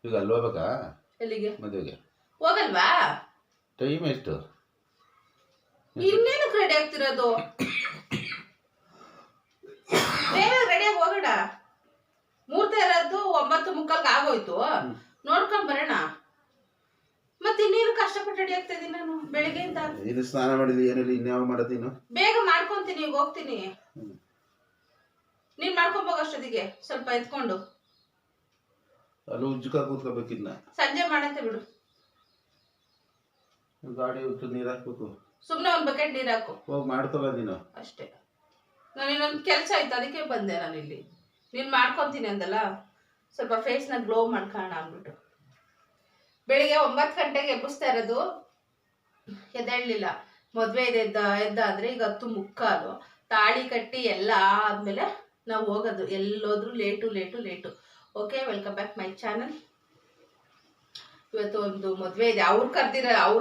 ಈಗ ಅಲ್ಲಿ ಹೋಗ್ಬೇಕಾ ಎಲ್ಲಿಗೆ ಮದುವೆಗೆ? ಹೋಗಲ್ವಾ? ಟೈಮ್ ಎಷ್ಟು? ಇನ್ನೇನು ರೆಡಿ ಆಗ್ತಿರೋದು? ಬೇಗ ರೆಡಿಯಾಗಿ ಹೋಗೋಣ. ಮುಹೂರ್ತ ಇರೋದು 9:45 ಆಗೋಯ್ತು. ನೋಡ್ಕೊಂಡ್ ಬರೋಣ. ಮತ್ತೆ ಇನ್ನೇನು ಕಷ್ಟಪಟ್ಟು ರೆಡಿ ಆಗ್ತಾ ಇದೀನಿ ನಾನು ಬೆಳಿಗ್ಗೆಯಿಂದ. ಇನ್ನು ಸ್ನಾನ ಮಾಡಿದ್ವಿ ಏನಿಲ್ಲ, ಇನ್ಯಾವ ಮಾಡೋದು ಇನ್ನು? ಬೇಗ ಮಾಡ್ಕೊಂತೀನಿ, ಈಗ ಹೋಗ್ತೀನಿ. ನೀನ್ ಮಾಡ್ಕೊಂಬೋಗ ಅಷ್ಟೊತ್ತಿಗೆ ಸ್ವಲ್ಪ ಎತ್ಕೊಂಡು. ಅಲ್ಲಿ ಉಜ್ಜಕ ಕೂತ್ಕೋಬೇಕಿನ್ನ. ಸಂಜೆ ಮಾಡಂತೆ ಬಿಡು. ಗಾಡಿ ಉತ್ತು ನೀರು ಹಾಕ್ಬೇಕು. ಸುಮ್ನೆ ಒಂದ್ ಬಕೆಟ್ ನೀರ್ ಹಾಕು. ಹೋಗಿ ಮಾಡ್ತವ ನೀನು ಅಷ್ಟೇ. ನಾನು ಇನ್ನೊಂದು ಕೆಲಸ ಆಯ್ತು, ಅದಕ್ಕೆ ಬಂದೆ ನಾನು ಇಲ್ಲಿ. ನೀನ್ ಮಾಡ್ಕೊಂತೀನಿ ಅಂದಲ್ಲ, ಸ್ವಲ್ಪ ಫೇಸ್ನ ಗ್ಲೋ ಮಾಡ್ಕೋಣ ಅಂದ್ಬಿಟ್ಟು. ಬೆಳಿಗ್ಗೆ 9 ಗಂಟೆಗೆ ಎಬ್ಬಿಸ್ತಾ ಇರೋದು, ಎದ್ದೇಳಲಿಲ್ಲ. ಮದ್ವೆ ಇದೆ ಎದ್ದ ಅಂದ್ರೆ ಈಗ 10:45. ತಾಳಿ ಕಟ್ಟಿ ಎಲ್ಲ ಆದ್ಮೇಲೆ ನಾವು ಹೋಗೋದು. ಎಲ್ಲೋದ್ರೂ late. Okay, welcome back my channel. ಇವತ್ತು ಒಂದು ಮದ್ವೆ ಇದೆ. ಅವ್ರ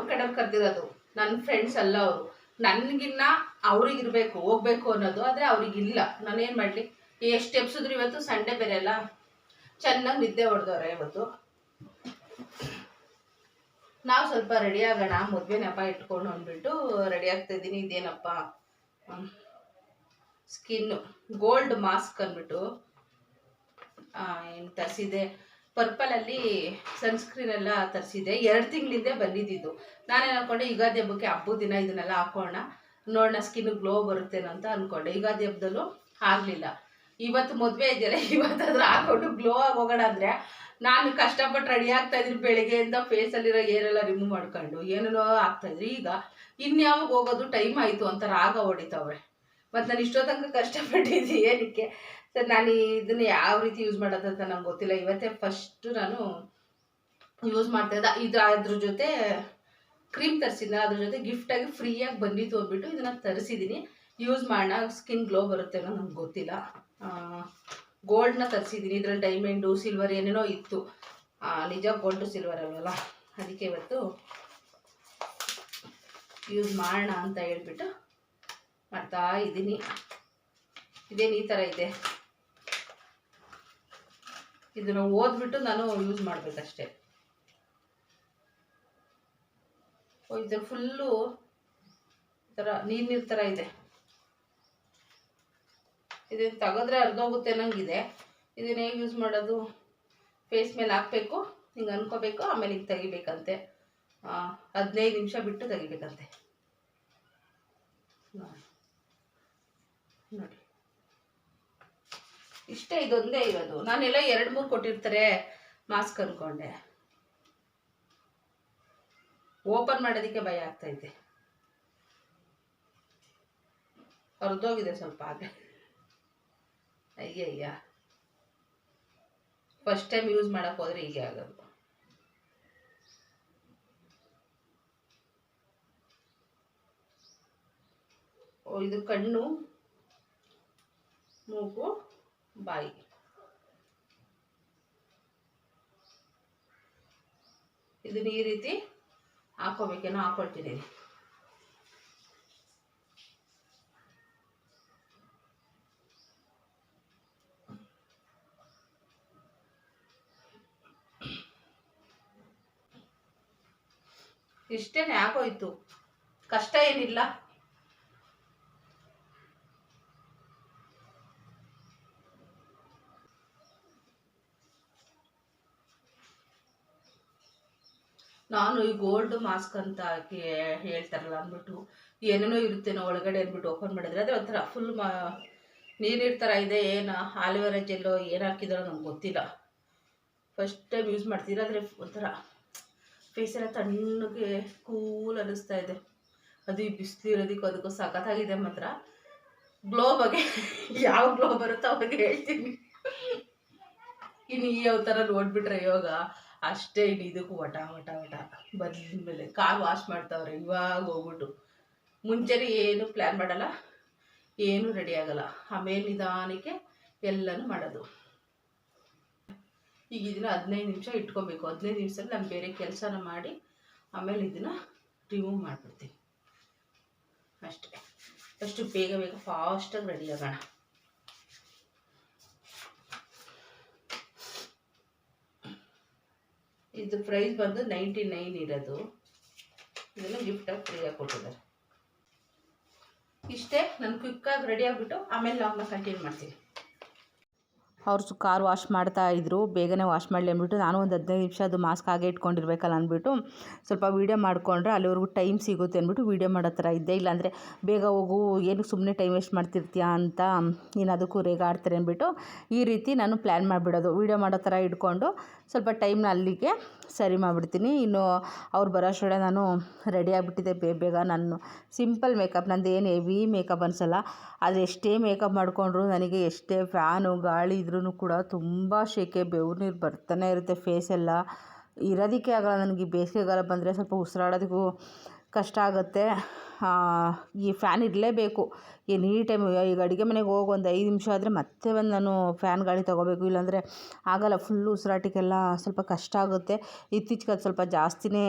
ಕಡೆಯವ್ರು ಕರ್ದಿರೋದು, ನನ್ನ ಫ್ರೆಂಡ್ಸ್ ಅಲ್ಲ ಅವರು. ನನ್ಗಿನ್ನ ಅವ್ರಿಗಿರ್ಬೇಕು, ಹೋಗ್ಬೇಕು ಅನ್ನೋದು. ಆದ್ರೆ ಅವ್ರಿಗಿಲ್ಲ. ನಾನೇನ್ ಮಾಡ್ಲಿ? ಎಷ್ಟು ಎಬ್ಸಿದ್ರು ಇವತ್ತು ಸಂಡೇ ಬೇರೆ ಅಲ್ಲ, ಚೆನ್ನಾಗಿ ನಿದ್ದೆ ಹೊಡೆದವ್ರೆ ಇವತ್ತು. ನಾವು ಸ್ವಲ್ಪ ರೆಡಿ ಆಗೋಣ, ಮದ್ವೆ ನೆಪ ಇಟ್ಕೊಂಡು ಅಂದ್ಬಿಟ್ಟು ರೆಡಿ ಆಗ್ತಾ ಇದ್ದೀನಿ. ಇದೇನಪ್ಪ, ಸ್ಕಿನ್ ಗೋಲ್ಡ್ ಮಾಸ್ಕ್ ಅಂದ್ಬಿಟ್ಟು ಏನು ತರಿಸಿದೆ. ಪರ್ಪಲ್ ಅಲ್ಲಿ ಸನ್ಸ್ಕ್ರೀನ್ ಎಲ್ಲ ತರಿಸಿದೆ. 2 ತಿಂಗಳಿಂದ ಬಂದಿದ್ದು. ನಾನೇನು ಅನ್ಕೊಂಡೆ, ಯುಗಾದಿ ಹಬ್ಬಕ್ಕೆ ಹಬ್ಬದ ದಿನ ಇದನ್ನೆಲ್ಲ ಹಾಕೋಣ, ನೋಡೋಣ ಸ್ಕಿನ್ ಗ್ಲೋ ಬರುತ್ತೇನೋ ಅಂತ ಅನ್ಕೊಂಡೆ. ಯುಗಾದಿ ಹಬ್ಬದಲ್ಲೂ ಆಗ್ಲಿಲ್ಲ. ಇವತ್ತು ಮದ್ವೆ ಇದೆಯಲ್ಲ, ಇವತ್ತಾದ್ರೂ ಹಾಕೊಂಡು ಗ್ಲೋ ಆಗಿ ಹೋಗೋಣ ಅಂದ್ರೆ ನಾನು ಕಷ್ಟಪಟ್ಟು ರೆಡಿ ಆಗ್ತಾ ಇದ್ರಿ. ಬೆಳಿಗ್ಗೆಯಿಂದ ಫೇಸಲ್ಲಿರೋ ಏರೆಲ್ಲ ರಿಮೂವ್ ಮಾಡ್ಕೊಂಡು ಏನೇನೋ ಆಗ್ತಾ ಇದ್ರಿ. ಈಗ ಇನ್ಯಾವಾಗ ಹೋಗೋದು, ಟೈಮ್ ಆಯಿತು ಅಂತ ರಾಗ ಹೊಡಿತಾವೆ. ಮತ್ತು ನಾನು ಇಷ್ಟೋ ತನಕ ಕಷ್ಟಪಟ್ಟಿದ್ದೆ ಏನಕ್ಕೆ ಸರ್? ನಾನು ಇದನ್ನು ಯಾವ ರೀತಿ ಯೂಸ್ ಮಾಡೋದಂತ ನಂಗೆ ಗೊತ್ತಿಲ್ಲ. ಇವತ್ತೇ ಫಸ್ಟು ನಾನು ಯೂಸ್ ಮಾಡ್ತಾ ಇದ್ದೆ. ಅದ್ರ ಜೊತೆ ಕ್ರೀಮ್ ತರಿಸಿದ್ನ, ಅದ್ರ ಜೊತೆ ಗಿಫ್ಟಾಗಿ ಫ್ರೀಯಾಗಿ ಬಂದಿತ್ತು ಅಂದ್ಬಿಟ್ಟು ಇದನ್ನು ತರಿಸಿದ್ದೀನಿ. ಯೂಸ್ ಮಾಡೋಣ, ಸ್ಕಿನ್ ಗ್ಲೋ ಬರುತ್ತೆ ಅನ್ನೋ ನಂಗೆ ಗೊತ್ತಿಲ್ಲ. ಗೋಲ್ಡ್ನ ತರಿಸಿದ್ದೀನಿ. ಇದರಲ್ಲಿ ಡೈಮಂಡು ಸಿಲ್ವರ್ ಏನೇನೋ ಇತ್ತು. ನಿಜ ಗೋಲ್ಡು ಸಿಲ್ವರ್ ಅವೆಲ್ಲ. ಅದಕ್ಕೆ ಇವತ್ತು ಯೂಸ್ ಮಾಡೋಣ ಅಂತ ಹೇಳ್ಬಿಟ್ಟು ಮಾಡ್ತಾ ಇದ್ದೀನಿ. ಇದೇನು ಈ ಥರ ಇದೆ, ಇದನ್ನು ಓದ್ಬಿಟ್ಟು ನಾನು ಯೂಸ್ ಮಾಡಬೇಕಷ್ಟೆ. ಇದು ಫುಲ್ಲು ಥರ ನೀರು ಥರ ಇದೆ. ಇದನ್ನು ತೆಗೆದ್ರೆ ಅರ್ಧೋಗುತ್ತೆ ಅನ್ನಂಗಿದೆ. ಇದನ್ನ ಹೇಗೆ ಯೂಸ್ ಮಾಡೋದು? ಫೇಸ್ ಮೇಲೆ ಹಾಕಬೇಕು, ಹಿಂಗೆ ಅನ್ಕೋಬೇಕು, ಆಮೇಲೆ ಹಿಂಗೆ ತೆಗಿಬೇಕಂತೆ. 15 ನಿಮಿಷ ಬಿಟ್ಟು ತೆಗಿಬೇಕಂತೆ. ನೋಡಿ, ಇಷ್ಟೇ, ಇದೊಂದೇ ಇರೋದು. ನಾನೆಲ್ಲ 2-3 ಕೊಟ್ಟಿರ್ತಾರೆ ಮಾಸ್ಕ್ ಅಂದ್ಕೊಂಡೆ. ಓಪನ್ ಮಾಡೋದಕ್ಕೆ ಭಯ ಆಗ್ತೈತೆ. ಹೊರದೋಗಿದೆ ಸ್ವಲ್ಪ. ಹಾಗೆ ಅಯ್ಯಯ್ಯ, ಫಸ್ಟ್ ಟೈಮ್ ಯೂಸ್ ಮಾಡಕ್ಕೆ ಹೋದ್ರೆ ಹೀಗೆ ಆಗೋದು. ಇದು ಕಣ್ಣು, ಮೂಗು, ಬಾಯಿ. ಇದನ್ನ ಈ ರೀತಿ ಹಾಕೋಬೇಕೇನೋ, ಹಾಕೊಳ್ತೀನಿ. ಇಷ್ಟೇನೆ, ಆಗೋಯ್ತು. ಕಷ್ಟ ಏನಿಲ್ಲ. ನಾನು ಈ ಗೋಲ್ಡ್ ಮಾಸ್ಕ್ ಅಂತ ಹೇಳ್ತಾರಲ್ಲ ಅಂದ್ಬಿಟ್ಟು ಏನೇನೋ ಇರುತ್ತೇನೋ ಒಳಗಡೆ ಅಂದ್ಬಿಟ್ಟು ಓಪನ್ ಮಾಡಿದ್ರೆ ಅದೇ ಒಂಥರ ಫುಲ್ ನೀರಿನ ಥರ ಇದೆ. ಏನು ಆಲಿವೇರಾ ಜೆಲ್ಲೋ ಏನು ಹಾಕಿದಾರೋ ನಮ್ಗೆ ಗೊತ್ತಿಲ್ಲ. ಫಸ್ಟ್ ಟೈಮ್ ಯೂಸ್ ಮಾಡ್ತೀರ. ಆದರೆ ಒಂಥರ ಫೇಸೆಲ್ಲ ತಣ್ಣಗೆ ಕೂಲ್ ಅನ್ನಿಸ್ತಾ ಇದೆ. ಅದು ಈ ಬಿಸಿಲು ಇರೋದಕ್ಕೂ ಅದಕ್ಕೂ ಸಖತ್ತಾಗಿದೆ ಮಾತ್ರ. ಗ್ಲೋ ಬಗ್ಗೆ ಯಾವ ಗ್ಲೋ ಬರುತ್ತೋ ಅವಾಗ ಹೇಳ್ತೀನಿ. ಇನ್ನು ಈ ಯಾವ ಥರ ನೋಡ್ಬಿಟ್ರೆ ಇವಾಗ ಅಷ್ಟೇ. ಇನ್ನು ಇದಕ್ಕೂ ವಟ ಬದಲಿನ ಮೇಲೆ ಕಾಲು ವಾಶ್ ಮಾಡ್ತಾವ್ರೆ ಇವಾಗ ಹೋಗ್ಬಿಟ್ಟು. ಮುಂಚೆನೇ ಏನು ಪ್ಲ್ಯಾನ್ ಮಾಡಲ್ಲ, ಏನು ರೆಡಿ ಆಗಲ್ಲ. ಆಮೇಲೆ ನಿಧಾನಕ್ಕೆ ಎಲ್ಲನೂ ಮಾಡೋದು. ಈಗ ಇದನ್ನು 15 ನಿಮಿಷ ಇಟ್ಕೊಬೇಕು. 15 ನಿಮಿಷದಲ್ಲಿ ನಾನು ಬೇರೆ ಕೆಲಸನ ಮಾಡಿ ಆಮೇಲೆ ಇದನ್ನು ರಿಮೂವ್ ಮಾಡಿಬಿಡ್ತೀನಿ ಅಷ್ಟೇ. ಅಷ್ಟು ಬೇಗ ಫಾಸ್ಟಾಗಿ ರೆಡಿ ಆಗೋಣ. ಇದು ಪ್ರೈಸ್ ಬಂದು 99 ಇರೋದು. ಇದನ್ನು ಗಿಫ್ಟಾಗಿ ಫ್ರೀಯಾಗಿ ಕೊಟ್ಟಿದ್ದಾರೆ. ಇಷ್ಟೇ, ನಾನು ಕ್ವಿಕ್ಕಾಗಿ ರೆಡಿ ಆಗಿಬಿಟ್ಟು ಆಮೇಲೆ ಲಾಗ್ನ ಕಂಟಿನ್ಯೂ ಮಾಡ್ತೀನಿ. ಅವ್ರು ಕಾರ್ ವಾಶ್ ಮಾಡ್ತಾಯಿದ್ರು, ಬೇಗನೆ ವಾಶ್ ಮಾಡಲಿ ಅಂದ್ಬಿಟ್ಟು ನಾನು ಒಂದು 15 ನಿಮಿಷ ಅದು ಮಾಸ್ಕ್ ಹಾಗೆ ಇಟ್ಕೊಂಡಿರ್ಬೇಕಲ್ಲ ಅಂದ್ಬಿಟ್ಟು ಸ್ವಲ್ಪ ವೀಡಿಯೋ ಮಾಡಿಕೊಂಡ್ರೆ ಅಲ್ಲಿವರೆಗೂ ಟೈಮ್ ಸಿಗುತ್ತೆ ಅಂದ್ಬಿಟ್ಟು ವೀಡಿಯೋ ಮಾಡೋ ಥರ ಇದ್ದೆ. ಇಲ್ಲಾಂದರೆ ಬೇಗ ಹೋಗು, ಏನಕ್ಕೆ ಸುಮ್ಮನೆ ಟೈಮ್ ವೇಸ್ಟ್ ಮಾಡ್ತಿರ್ತೀಯಾ ಅಂತ ನೀನು ಅದಕ್ಕೂ ರೇಗಾಡ್ತಾರೆ ಅಂದ್ಬಿಟ್ಟು ಈ ರೀತಿ ನಾನು ಪ್ಲ್ಯಾನ್ ಮಾಡಿಬಿಡೋದು. ವೀಡಿಯೋ ಮಾಡೋ ಥರ ಇಟ್ಕೊಂಡು ಸ್ವಲ್ಪ ಟೈಮ್ನ ಅಲ್ಲಿಗೆ ಸರಿ ಮಾಡಿಬಿಡ್ತೀನಿ. ಇನ್ನು ಅವ್ರು ಬರೋ ಅಷ್ಟೊಳಗೆ ನಾನು ರೆಡಿ ಆಗಿಬಿಟ್ಟಿದ್ದೆ ಬೇಗ. ನಾನು ಸಿಂಪಲ್ ಮೇಕಪ್, ನಂದು ಏನು ಹೆವಿ ಮೇಕಪ್ ಅನಿಸಲ್ಲ. ಆದರೆ ಎಷ್ಟೇ ಮೇಕಪ್ ಮಾಡಿಕೊಂಡ್ರು ನನಗೆ ಎಷ್ಟೇ ಫ್ಯಾನು ಗಾಳಿ ಇದ್ರೂ ಕೂಡ ತುಂಬ ಶೆಕೆ, ಬೆವರು ನೀರು ಬರ್ತಾನೆ ಇರುತ್ತೆ ಫೇಸೆಲ್ಲ. ಇರೋದಕ್ಕೆ ಆಗಲ್ಲ ನನಗೆ. ಬೇಸಿಗೆಗಾಲ ಬಂದರೆ ಸ್ವಲ್ಪ ಉಸಿರಾಡೋದಕ್ಕೂ ಕಷ್ಟ ಆಗುತ್ತೆ. ಈ ಫ್ಯಾನ್ ಇರಲೇಬೇಕು ಎನಿ ಟೈಮ್. ಈಗ ಅಡುಗೆ ಮನೆಗೆ ಹೋಗಿ ಒಂದು 5 ನಿಮಿಷ ಆದರೆ ಮತ್ತೆ ಬಂದು ನಾನು ಫ್ಯಾನ್ ಗಾಳಿ ತೊಗೋಬೇಕು, ಇಲ್ಲಾಂದರೆ ಆಗಲ್ಲ. ಫುಲ್ಲು ಉಸಿರಾಟಕ್ಕೆಲ್ಲ ಸ್ವಲ್ಪ ಕಷ್ಟ ಆಗುತ್ತೆ. ಇತ್ತೀಚೆಗೆ ಅದು ಸ್ವಲ್ಪ ಜಾಸ್ತಿನೇ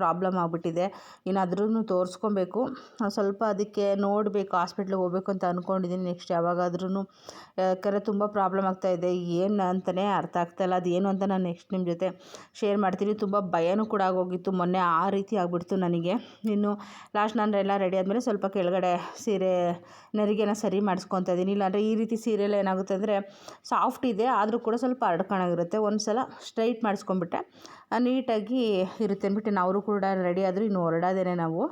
ಪ್ರಾಬ್ಲಮ್ ಆಗಿಬಿಟ್ಟಿದೆ. ಇನ್ನಾದ್ರೂ ತೋರಿಸ್ಕೊಬೇಕು ಸ್ವಲ್ಪ. ಅದಕ್ಕೆ ನೋಡಬೇಕು, ಹಾಸ್ಪಿಟ್ಲಿಗೆ ಹೋಗ್ಬೇಕು ಅಂತ ಅಂದ್ಕೊಂಡಿದ್ದೀನಿ ನೆಕ್ಸ್ಟ್ ಯಾವಾಗಾದ್ರೂ. ಯಾಕಂದರೆ ತುಂಬ ಪ್ರಾಬ್ಲಮ್ ಆಗ್ತಾಯಿದೆ, ಏನು ಅಂತಲೇ ಅರ್ಥ ಆಗ್ತಾಯಿಲ್ಲ. ಅದು ಏನು ಅಂತ ನಾನು ನೆಕ್ಸ್ಟ್ ನಿಮ್ಮ ಜೊತೆ ಶೇರ್ ಮಾಡ್ತೀನಿ. ತುಂಬ ಭಯನೂ ಕೂಡ ಆಗೋಗಿತ್ತು ಮೊನ್ನೆ, ಆ ರೀತಿ ಆಗಿಬಿಡ್ತು ನನಗೆ. ಇನ್ನು ಲಾಸ್ಟ್ ನಾನು ಎಲ್ಲ ರೆಡಿ ಆದಮೇಲೆ ಸ್ವಲ್ಪ ಕೆಳಗಡೆ ಸೀರೆ ನೆರಿಗೆನ ಸರಿ ಮಾಡಿಸ್ಕೊತಾ ಇದ್ದೀನಿ. ಇಲ್ಲಾಂದರೆ ಈ ರೀತಿ ಸೀರೆಯಲ್ಲಿ ಏನಾಗುತ್ತೆ ಅಂದರೆ ಸಾಫ್ಟ್ ಇದೆ, ಆದರೂ ಕೂಡ ಸ್ವಲ್ಪ ಹರಡ್ಕೊಂಡಾಗಿರುತ್ತೆ. ಒಂದು ಸಲ ಸ್ಟ್ರೈಟ್ ಮಾಡಿಸ್ಕೊಂಡ್ಬಿಟ್ಟೆ ನೀಟಾಗಿ ಇರುತ್ತೆ ಅಂದ್ಬಿಟ್ಟು ನಾವು ಕೂಡ ರೆಡಿ ಆದರೂ ಇನ್ನು ಹೊರಡೋದೇನೆ ನಾವು.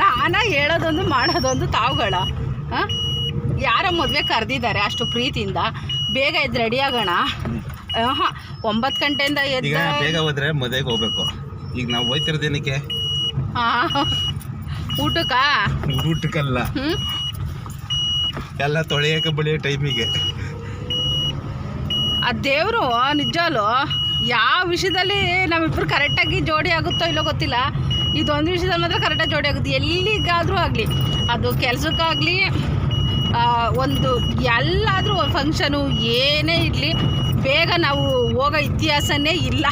ನಾನ ಹೇಳೋದೊಂದು ಮಾಡೋದೊಂದು ತಾವುಗಳ ಯಾರ ಮದುವೆ ಕರೆದಿದ್ದಾರೆ ಅಷ್ಟು ಪ್ರೀತಿಯಿಂದ, ಬೇಗ ಎದ್ದು ರೆಡಿ ಆಗೋಣ. 9 ಗಂಟೆಯಿಂದ ಎದ್ದು ಬೇಗ ಹೋದ್ರೆ ಮದುವೆಗೆ ಹೋಗ್ಬೇಕು. ಈಗ ನಾವು ಹೋಯ್ತಿರೋದೇನಕ್ಕೆ? ಊಟಕ್ಕಲ್ಲ, ಎಲ್ಲ ತೊಳೆಯಕ್ಕೆ ಬಳಿಯೋ ಟೈಮಿಗೆ. ಆ ದೇವರು ನಿಜವಲ್ಲೂ ಯಾವ ವಿಷಯದಲ್ಲಿ ನಾವಿಬ್ಬರು ಕರೆಕ್ಟಾಗಿ ಜೋಡಿ ಆಗುತ್ತೋ ಇಲ್ಲೋ ಗೊತ್ತಿಲ್ಲ, ಇದೊಂದು ವಿಷಯದಲ್ಲಿ ಮಾತ್ರ ಕರೆಕ್ಟಾಗಿ ಜೋಡಿ ಆಗುತ್ತೆ. ಎಲ್ಲಿಗಾದರೂ ಆಗಲಿ, ಅದು ಕೆಲಸಕ್ಕಾಗಲಿ, ಒಂದು ಎಲ್ಲಾದರೂ ಒಂದು ಫಂಕ್ಷನು ಏನೇ ಇರಲಿ, ಬೇಗ ನಾವು ಹೋಗೋ ಇತಿಹಾಸನೇ ಇಲ್ಲ.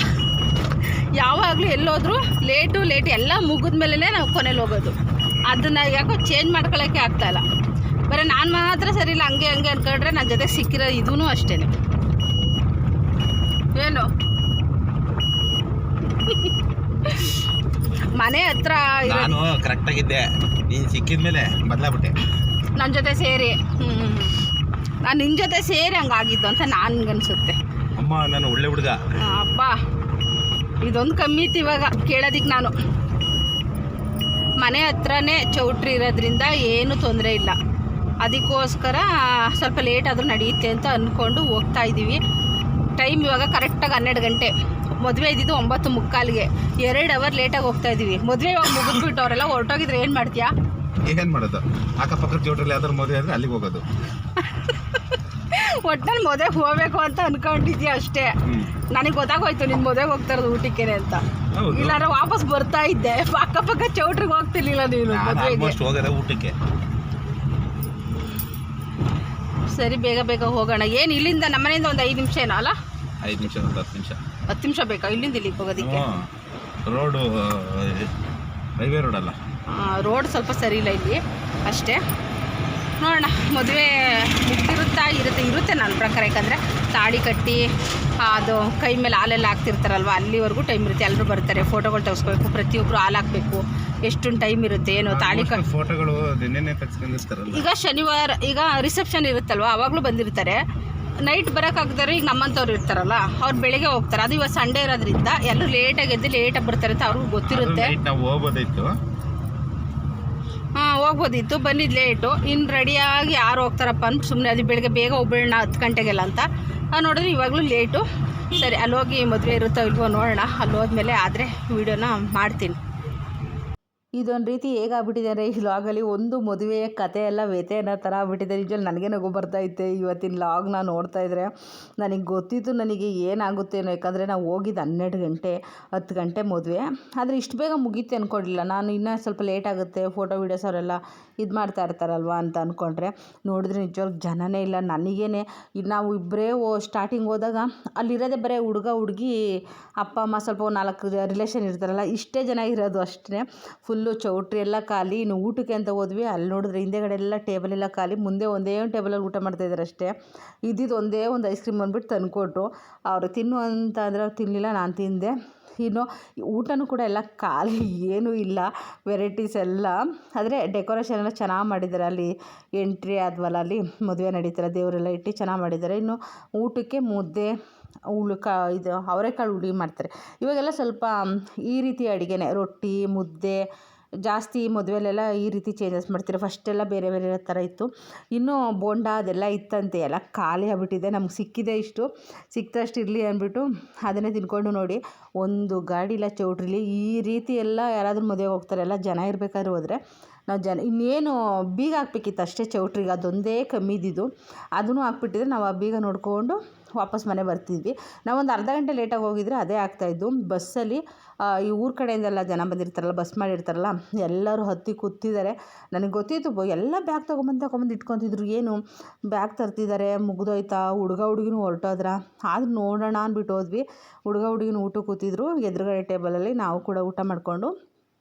ಯಾವಾಗಲೂ ಎಲ್ಲೋದ್ರೂ ಲೇಟು ಎಲ್ಲ ಮುಗಿದ ಮೇಲೇ ನಾವು ಕೊನೆಯಲ್ಲಿ ಹೋಗೋದು. ಅದನ್ನು ಯಾಕೋ ಚೇಂಜ್ ಮಾಡ್ಕೊಳ್ಳೋಕ್ಕೆ ಆಗ್ತಾಯಿಲ್ಲ. ಬರೀ ನಾನು ಮಾತ್ರ ಸರಿ ಇಲ್ಲ ಹಂಗೆ ಅಂದ್ಕೊಂಡ್ರೆ ನನ್ನ ಜೊತೆ ಸಿಕ್ಕಿರೋ ಇದೂ ಅಷ್ಟೇ. ಏನು ಮನೆ ಹತ್ರ ನಾನು ಕರೆಕ್ಟಾಗಿದ್ದೆ, ನೀನು ಸಿಕ್ಕಿದ ಮೇಲೆ ಬದಲಾಗ್ಬಿಟ್ಟೆ ನನ್ನ ಜೊತೆ ಸೇರಿ. ನಾನು ನಿನ್ನ ಜೊತೆ ಸೇರಿ ಹಂಗಾಗಿದ್ದು ಅಂತ ನನಗನ್ಸುತ್ತೆ. ಅಮ್ಮ ನಾನು ಒಳ್ಳೆ ಹುಡುಗ. ಅಬ್ಬಾ, ಇದೊಂದು ಕಮ್ಮಿ ಇತ್ತು ಇವಾಗ ಕೇಳೋದಿಕ್ಕೆ. ನಾನು ಮನೆ ಹತ್ರನೇ ಚೌಟ್ರಿ ಇರೋದ್ರಿಂದ ಏನೂ ತೊಂದರೆ ಇಲ್ಲ. ಅದಕ್ಕೋಸ್ಕರ ಸ್ವಲ್ಪ ಲೇಟ್ ಆದರೂ ನಡೆಯುತ್ತೆ ಅಂತ ಅಂದ್ಕೊಂಡು ಹೋಗ್ತಾ ಇದ್ದೀವಿ. ಟೈಮ್ ಇವಾಗ ಕರೆಕ್ಟಾಗಿ 12 ಗಂಟೆ. ಮದುವೆ ಇದ್ದಿದ್ದು 9:45ಗೆ. 2 ಅವರ್ ಲೇಟಾಗಿ ಹೋಗ್ತಾ ಇದ್ದೀವಿ. ಮದುವೆ ಇವಾಗ ಮುಗಿದ್ಬಿಟ್ಟು ಅವರೆಲ್ಲ ಹೊರಟೋಗಿದ್ರೆ ಏನು ಮಾಡ್ತೀಯಾ? ಏನು ಮಾಡೋದು? ಅಕ್ಕಪಕ್ಕದ ಚೌಟ್ರಲ್ಲಿ ಯಾವ್ದಾದ್ರು ಮದುವೆ ಆದರೆ ಅಲ್ಲಿಗೆ ಹೋಗೋದು. ಒಟ್ಟಿನಲ್ಲಿ ಮದುವೆಗೆ ಹೋಗ್ಬೇಕು ಅಂತ ಅಂದ್ಕೊಂಡಿದ್ಯಾ ಅಷ್ಟೇ. ನನಗೆ ಗೊತ್ತಾಗೋಯ್ತು ನಿನ್ನ ಮದುವೆಗೆ ಹೋಗ್ತಾ ಇರೋದು ಊಟಕ್ಕೇನೆ ಅಂತ. ಇಲ್ಲಾಂದ್ರೆ ವಾಪಸ್ ಬರ್ತಾ ಇದ್ದೆ, ಅಕ್ಕಪಕ್ಕ ಚೌಟ್ರಿಗೆ ಹೋಗ್ತಿರ್ಲಿಲ್ಲ ನೀನು ಮದುವೆಗೆ. ಊಟಕ್ಕೆ ಸರಿ, ಬೇಗ ಹೋಗೋಣ. ಏನು ಇಲ್ಲಿಂದ ನಮ್ಮನೆಯಿಂದ ಒಂದು 5 ನಿಮಿಷ ಏನೋ ಅಲ್ಲ? 5 ನಿಮಿಷ, 10 ನಿಮಿಷ ಬೇಕಾ ಇಲ್ಲಿಂದ ಇಲ್ಲಿಗೆ ಹೋಗೋದಕ್ಕೆ? ರೋಡು ಹೈವೇ ರೋಡ್ ಅಲ್ಲ, ರೋಡ್ ಸ್ವಲ್ಪ ಸರಿ ಇಲ್ಲ ಇಲ್ಲಿ ಅಷ್ಟೇ. ನೋಡೋಣ, ಮದುವೆ ಇರುತ್ತೆ ನನ್ನ ಪ್ರಕಾರ. ಯಾಕಂದರೆ ತಾಳಿ ಕಟ್ಟಿ ಅದು ಕೈ ಮೇಲೆ ಹಾಲೆಲ್ಲ ಹಾಕ್ತಿರ್ತಾರಲ್ವ, ಅಲ್ಲಿವರೆಗೂ ಟೈಮ್ ಇರುತ್ತೆ. ಎಲ್ಲರೂ ಬರ್ತಾರೆ, ಫೋಟೋಗಳು ತೆಗೆಸ್ಕೋಬೇಕು, ಪ್ರತಿಯೊಬ್ಬರು ಹಾಲು ಹಾಕಬೇಕು. ಎಷ್ಟೊಂದು ಟೈಮ್ ಇರುತ್ತೆ. ಏನು ತಾಳಿ ಫೋಟೋಗಳು ತೆಗೆಸ್ಕೊಂಡಿರ್ತಾರಲ್ಲ. ಈಗ ಶನಿವಾರ ಈಗ ರಿಸೆಪ್ಷನ್ ಇರುತ್ತಲ್ವ, ಆವಾಗಲೂ ಬಂದಿರ್ತಾರೆ. ನೈಟ್ ಬರೋಕ್ಕಾಗ್ದಾರೆ ಈಗ ನಮ್ಮಂಥವ್ರು ಇರ್ತಾರಲ್ಲ, ಅವ್ರು ಬೆಳಗ್ಗೆ ಹೋಗ್ತಾರೆ. ಅದು ಇವಾಗ ಸಂಡೇ ಇರೋದ್ರಿಂದ ಎಲ್ಲರೂ ಲೇಟಾಗಿ ಎದ್ದು ಲೇಟಾಗಿ ಬರ್ತಾರೆ ಅಂತ ಅವ್ರಿಗೂ ಗೊತ್ತಿರುತ್ತೆ. ಹೋಗ್ಬೋದಿತ್ತು, ಬಂದಿದ್ದು ಲೇಟು. ಇನ್ನು ರೆಡಿಯಾಗಿ ಯಾರು ಹೋಗ್ತಾರಪ್ಪ ಅಂದ್ಬಿಟ್ಟು ಸುಮ್ಮನೆ ಅದು ಬೆಳಗ್ಗೆ ಬೇಗ ಹೋಗ್ಬೇಡ 10 ಗಂಟೆಗೆಲ್ಲ ಅಂತ ನೋಡಿದ್ರೆ ಇವಾಗಲೂ ಲೇಟು. ಸರಿ, ಅಲ್ಲೋಗಿ ಮದುವೆ ಇರುತ್ತೋ ಇಲ್ವೋ ನೋಡೋಣ. ಅಲ್ಲಿ ಹೋದ್ಮೇಲೆ ಆದರೆ ವೀಡಿಯೋನ ಮಾಡ್ತೀನಿ. ಇದೊಂದು ರೀತಿ ಹೇಗಾಗ್ಬಿಟ್ಟಿದೆ ಅಂದರೆ ಈ ಲಾಗಲ್ಲಿ ಒಂದು ಮದುವೆಯ ಕತೆ ಎಲ್ಲ ವ್ಯತೆ ಅನ್ನೋ ಥರ ಆಗ್ಬಿಟ್ಟಿದೆ. ನಿಜವಲ್ಲಿ ನನಗೆ ನಗು ಬರ್ತಾಯಿತ್ತೆ ಇವತ್ತಿನ ಲಾಗ್ನ ನೋಡ್ತಾ ಇದ್ದರೆ. ನನಗೆ ಗೊತ್ತಿತ್ತು ನನಗೆ ಏನಾಗುತ್ತೇನೋ, ಯಾಕಂದರೆ ನಾವು ಹೋಗಿದ್ದು 12 ಗಂಟೆ 10 ಗಂಟೆ ಮದುವೆ. ಆದರೆ ಇಷ್ಟು ಬೇಗ ಮುಗೀತೆ ಅಂದ್ಕೊಂಡಿಲ್ಲ ನಾನು. ಇನ್ನೂ ಸ್ವಲ್ಪ ಲೇಟ್ ಆಗುತ್ತೆ, ಫೋಟೋ ವೀಡಿಯೋಸ್ ಅವರೆಲ್ಲ ಇದು ಮಾಡ್ತಾ ಇರ್ತಾರಲ್ವ ಅಂತ ಅಂದ್ಕೊಂಡ್ರೆ ನೋಡಿದ್ರೆ ನಿಜವಾಗ್ಲೂ ಜನನೇ ಇಲ್ಲ. ನನಗೇನೆ ನಾವು ಇಬ್ಬರೇ ಸ್ಟಾರ್ಟಿಂಗ್ ಹೋದಾಗ ಅಲ್ಲಿರೋದೇ ಬರೀ ಹುಡುಗ ಹುಡುಗಿ ಅಪ್ಪ ಅಮ್ಮ ಸ್ವಲ್ಪ 4 ರಿಲೇಷನ್ ಇರ್ತಾರಲ್ಲ, ಇಷ್ಟೇ ಜನ ಇರೋದು ಅಷ್ಟೇ. ಫುಲ್ ಫುಲ್ಲು ಚೌಟ್ರಿ ಎಲ್ಲ ಖಾಲಿ. ಇನ್ನು ಊಟಕ್ಕೆ ಅಂತ ಹೋದ್ವಿ, ಅಲ್ಲಿ ನೋಡಿದ್ರೆ ಹಿಂದೆಗಡೆ ಎಲ್ಲ ಟೇಬಲ್ ಎಲ್ಲ ಖಾಲಿ. ಮುಂದೆ ಒಂದೇ ಒಂದು ಟೇಬಲಲ್ಲಿ ಊಟ ಮಾಡ್ತಾಯಿದ್ದಾರೆ ಅಷ್ಟೇ. ಇದ್ದಿದ್ದು ಒಂದೇ ಒಂದು ಐಸ್ ಕ್ರೀಮ್ ಬಂದುಬಿಟ್ಟು ತಂದುಕೊಟ್ರು. ಅವರು ತಿನ್ನು ಅಂತ ಅಂದರೆ ಅವ್ರು ತಿನ್ನಲಿಲ್ಲ, ನಾನು ತಿಂದೆ. ಇನ್ನು ಊಟನೂ ಕೂಡ ಎಲ್ಲ ಖಾಲಿ, ಏನೂ ಇಲ್ಲ, ವೆರೈಟೀಸ್ ಎಲ್ಲ. ಆದರೆ ಡೆಕೋರೇಷನ್ ಎಲ್ಲ ಚೆನ್ನಾಗಿ ಮಾಡಿದ್ದಾರೆ. ಅಲ್ಲಿ ಎಂಟ್ರಿ ಆದ್ವಲ್ಲ, ಅಲ್ಲಿ ಮದುವೆ ನಡೀತಾರೆ, ದೇವರೆಲ್ಲ ಇಟ್ಟು ಚೆನ್ನಾಗಿ ಮಾಡಿದ್ದಾರೆ. ಇನ್ನು ಊಟಕ್ಕೆ ಮುದ್ದೆ, ಇದು ಅವರೆಕಾಳು ಹುಳಿ ಮಾಡ್ತಾರೆ. ಇವಾಗೆಲ್ಲ ಸ್ವಲ್ಪ ಈ ರೀತಿ ಅಡುಗೆನೇ, ರೊಟ್ಟಿ ಮುದ್ದೆ ಜಾಸ್ತಿ ಮದುವೆಲೆಲ್ಲ ಈ ರೀತಿ ಚೇಂಜಸ್ ಮಾಡ್ತಾರೆ. ಫಸ್ಟೆಲ್ಲ ಬೇರೆ ಬೇರೆ ಥರ ಇತ್ತು. ಇನ್ನೂ ಬೋಂಡ ಅದೆಲ್ಲ ಇತ್ತಂತೆ, ಎಲ್ಲ ಖಾಲಿ ಆಗಿಬಿಟ್ಟಿದೆ. ನಮ್ಗೆ ಸಿಕ್ಕಿದೆ ಇಷ್ಟು, ಸಿಕ್ತಷ್ಟು ಇರಲಿ ಅಂದ್ಬಿಟ್ಟು ಅದನ್ನೇ ತಿನ್ಕೊಂಡು ನೋಡಿ. ಒಂದು ಗಾಡಿ ಇಲ್ಲ ಚೌಟ್ರಿಲಿ. ಈ ರೀತಿ ಎಲ್ಲ ಯಾರಾದರೂ ಮದುವೆಗೆ ಹೋಗ್ತಾರೆ, ಎಲ್ಲ ಜನ ಇರಬೇಕಾದ್ರೆ ಹೋದರೆ ನಾವು ಇನ್ನೇನು ಬೀಗ ಹಾಕ್ಬೇಕಿತ್ತು ಅಷ್ಟೇ ಚೌಟ್ರಿಗೆ, ಅದೊಂದೇ ಕಮ್ಮಿ ಇದ್ದಿದ್ದು. ಅದನ್ನು ಹಾಕ್ಬಿಟ್ಟಿದ್ರೆ ನಾವು ಆ ಬೀಗ ನೋಡಿಕೊಂಡು ವಾಪಸ್ ಮನೆ ಬರ್ತಿದ್ವಿ. ನಾವೊಂದು ಅರ್ಧ ಗಂಟೆ ಲೇಟಾಗಿ ಹೋಗಿದ್ರೆ ಅದೇ ಆಗ್ತಾಯಿದ್ದು. ಬಸ್ಸಲ್ಲಿ ಈ ಊರ ಕಡೆಯಿಂದೆಲ್ಲ ಜನ ಬಂದಿರ್ತಾರಲ್ಲ, ಬಸ್ ಮಾಡಿರ್ತಾರಲ್ಲ, ಎಲ್ಲರೂ ಹತ್ತಿ ಕೂತಿದ್ದಾರೆ. ನನಗೆ ಗೊತ್ತಿತ್ತು ಎಲ್ಲ ಬ್ಯಾಗ್ ತೊಗೊಂಬಂದು ಇಟ್ಕೊತಿದ್ರು. ಏನು ಬ್ಯಾಗ್ ತರ್ತಿದ್ದಾರೆ, ಮುಗಿದೋಯ್ತಾ, ಹುಡುಗ ಹುಡುಗಿನೂ ಹೊರಟೋದ್ರ. ಆದರೂ ನೋಡೋಣ ಅಂದ್ಬಿಟ್ಟು ಹೋದ್ವಿ. ಹುಡುಗ ಹುಡುಗಿನೂ ಊಟ ಕೂತಿದ್ರು ಎದುರುಗಡೆ ಟೇಬಲಲ್ಲಿ. ನಾವು ಕೂಡ ಊಟ ಮಾಡಿಕೊಂಡು